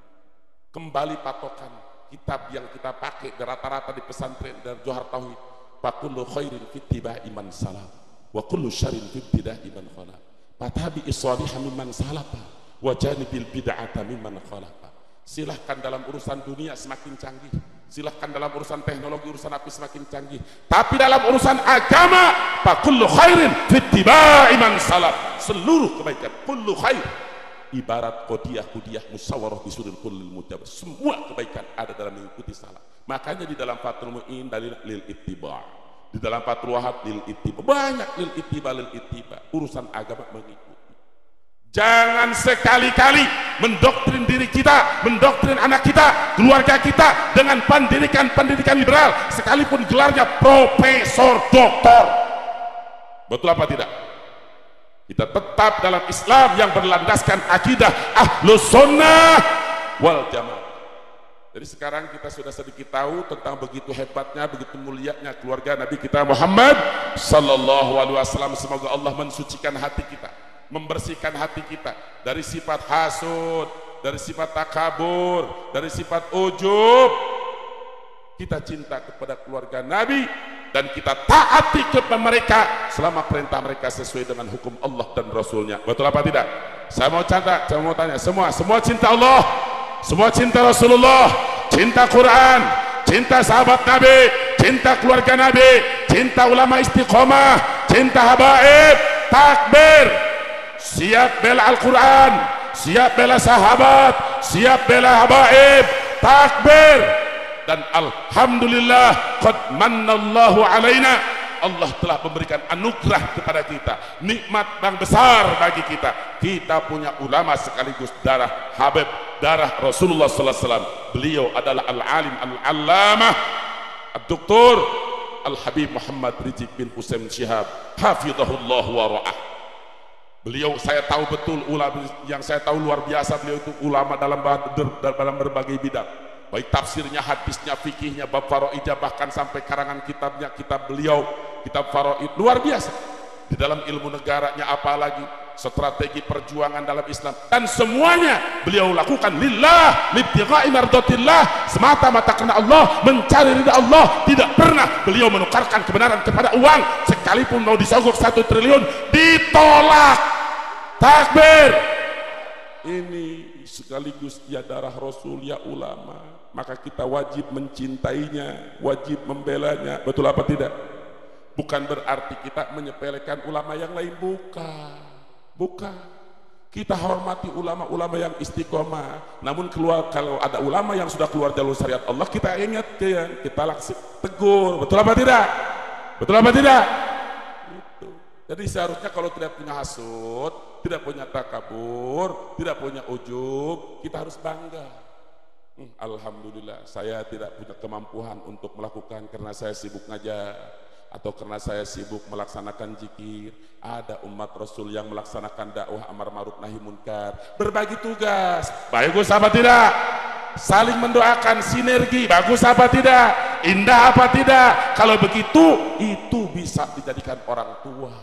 kembali patokan kitab yang kita pakai rata-rata di pesantren dan Johar Tauhid, fa kullu khairin fi ittiba'i man salaf wa kullu syarrin fi ibtida'i man khalaf, fatabi'is salihan mimman salafa wa janibil bid'ata mimman khalafa. Silahkan dalam urusan dunia semakin canggih, silahkan dalam urusan teknologi, urusan api semakin canggih, tapi dalam urusan agama, fa kullu khairin fi ittiba'i man salaf, seluruh kebaikan, kullu khair ibarat qodiyah, musyawarah bisuril kullil mujab. Semua kebaikan ada dalam mengikuti salah. Makanya di dalam Fathul Mu'in dalil lil ittiba, di dalam Fathul Wahab lil ittiba, banyak lil ittiba. Urusan agama mengikuti. Jangan sekali-kali mendoktrin diri kita, mendoktrin anak kita, keluarga kita dengan pendidikan liberal, sekalipun gelarnya profesor, doktor. Betul apa tidak? Kita tetap dalam Islam yang berlandaskan akidah Ahlus Sunnah wal Jamaah. Jadi sekarang kita sudah sedikit tahu tentang begitu hebatnya, begitu mulianya keluarga Nabi kita Muhammad sallallahu alaihi wasallam. Semoga Allah mensucikan hati kita, membersihkan hati kita dari sifat hasud, dari sifat takabur, dari sifat ujub. Kita cinta kepada keluarga Nabi dan kita taati kepada mereka selama perintah mereka sesuai dengan hukum Allah dan Rasulnya. Betul apa tidak? Saya mau tanya semua cinta Allah, semua cinta Rasulullah, cinta Quran, cinta sahabat Nabi, cinta keluarga Nabi, cinta ulama istiqomah, cinta habaib, takbir, siap bela Al-Quran, siap bela sahabat, siap bela habaib, takbir. Dan alhamdulillah qad mannallahu alaina, Allah telah memberikan anugerah kepada kita, nikmat yang besar bagi kita. Kita punya ulama sekaligus darah Habib, darah Rasulullah sallallahu alaihi wasallam. Beliau adalah al-alim al-allamah Dr. Al-Habib Muhammad Rizik bin Husain Syihab hafizahullah wa ra'ah. Beliau, saya tahu betul ulama yang saya tahu luar biasa. Beliau itu ulama dalam berbagai bidang, baik tafsirnya, hadisnya, fikihnya, bab faraidnya, bahkan sampai karangan kitabnya, kitab beliau, kitab faraid luar biasa. Di dalam ilmu negaranya apalagi, strategi perjuangan dalam Islam, dan semuanya beliau lakukan lillah, libtigha'i mardatillah, semata-mata karena Allah, mencari ridha Allah. Tidak pernah beliau menukarkan kebenaran kepada uang, sekalipun mau disogok 1 triliun ditolak. Takbir. Ini sekaligus ya darah Rasul, ya ulama, maka kita wajib mencintainya, wajib membelanya. Betul apa tidak? Bukan berarti kita menyepelekan ulama yang lain, bukan. Kita hormati ulama-ulama yang istiqomah, namun kalau ada ulama yang sudah keluar jalur syariat Allah, kita ingatkan, kita tegur. Betul apa tidak? Betul apa tidak? Itu. Jadi seharusnya kalau tidak punya hasud, tidak punya takabur, tidak punya ujub, kita harus bangga. Alhamdulillah, saya tidak punya kemampuan untuk melakukan karena saya sibuk ngajar atau karena saya sibuk melaksanakan zikir. Ada umat Rasul yang melaksanakan dakwah amar ma'ruf nahi munkar, berbagi tugas. Bagus apa tidak? Saling mendoakan, sinergi. Bagus apa tidak? Indah apa tidak? Kalau begitu, itu bisa dijadikan orang tua.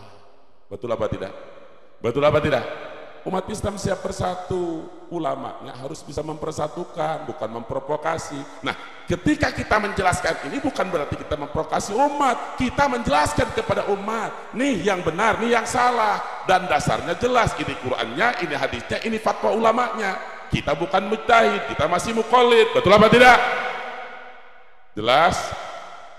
Betul apa tidak? Betul apa tidak? Umat Islam siap bersatu, ulamanya harus bisa mempersatukan, bukan memprovokasi. Nah, ketika kita menjelaskan ini bukan berarti kita memprovokasi umat, kita menjelaskan kepada umat, nih yang benar, nih yang salah, dan dasarnya jelas, ini Qur'annya, ini hadisnya, ini fatwa ulamanya. Kita bukan mujtahid, kita masih muqallid. Betul apa tidak? Jelas?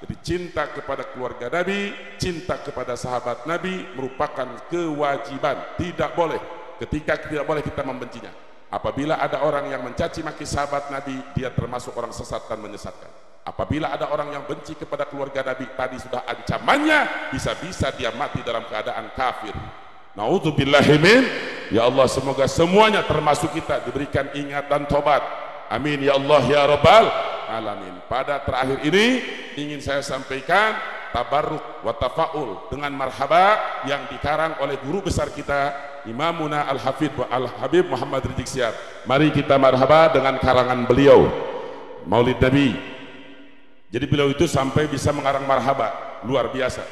Jadi cinta kepada keluarga Nabi, cinta kepada sahabat Nabi merupakan kewajiban. Tidak boleh, tidak boleh kita membencinya. Apabila ada orang yang mencaci maki sahabat Nabi, dia termasuk orang sesat dan menyesatkan. Apabila ada orang yang benci kepada keluarga Nabi, tadi sudah ancamannya, bisa-bisa dia mati dalam keadaan kafir. Na'udzubillahi min. Ya Allah, semoga semuanya termasuk kita diberikan ingat dan tobat. Amin ya Allah ya Rabbal alamin. Pada terakhir ini ingin saya sampaikan tabarruk wa tafaul dengan marhaba yang dikarang oleh guru besar kita Imamuna Al-Habib Muhammad Rizik Syihab. Mari kita marhaba dengan karangan beliau Maulid Nabi. Jadi beliau itu sampai bisa mengarang marhaba, luar biasa.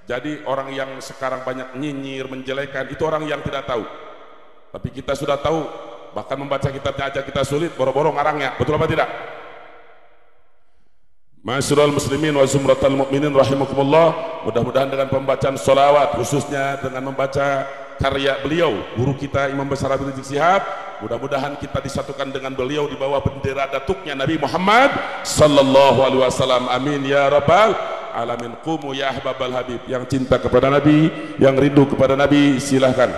Jadi orang yang sekarang banyak nyinyir, menjelekan, itu orang yang tidak tahu. Tapi kita sudah tahu, bahkan membaca kitabnya aja kita sulit, boro-boro ngarangnya. Betul apa tidak? Ma'asyiral muslimin wa zumratal mu'minin rahimakumullah. Mudah-mudahan dengan pembacaan sholawat, khususnya dengan membaca karya beliau, guru kita Imam Besar Habib Rizik Syihab, mudah-mudahan kita disatukan dengan beliau di bawah bendera datuknya Nabi Muhammad sallallahu alaihi wasallam. Amin ya rabbal alamin. Qumu ya ahbabal habib. Yang cinta kepada Nabi, yang rindu kepada Nabi, silahkan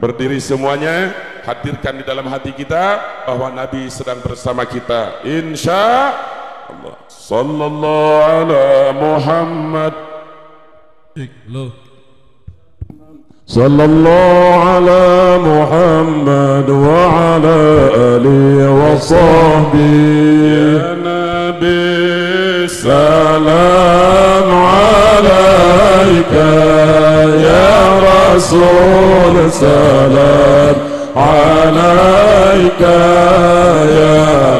Berdiri semuanya, hadirkan di dalam hati kita bahwa Nabi sedang bersama kita. Insya Allah. Sallallahu ala Muhammad. Sallallahu ala Muhammad wa ala alihi wa sahbihi. Ya Nabi salam alaika, ya Rasul salam alaika, ya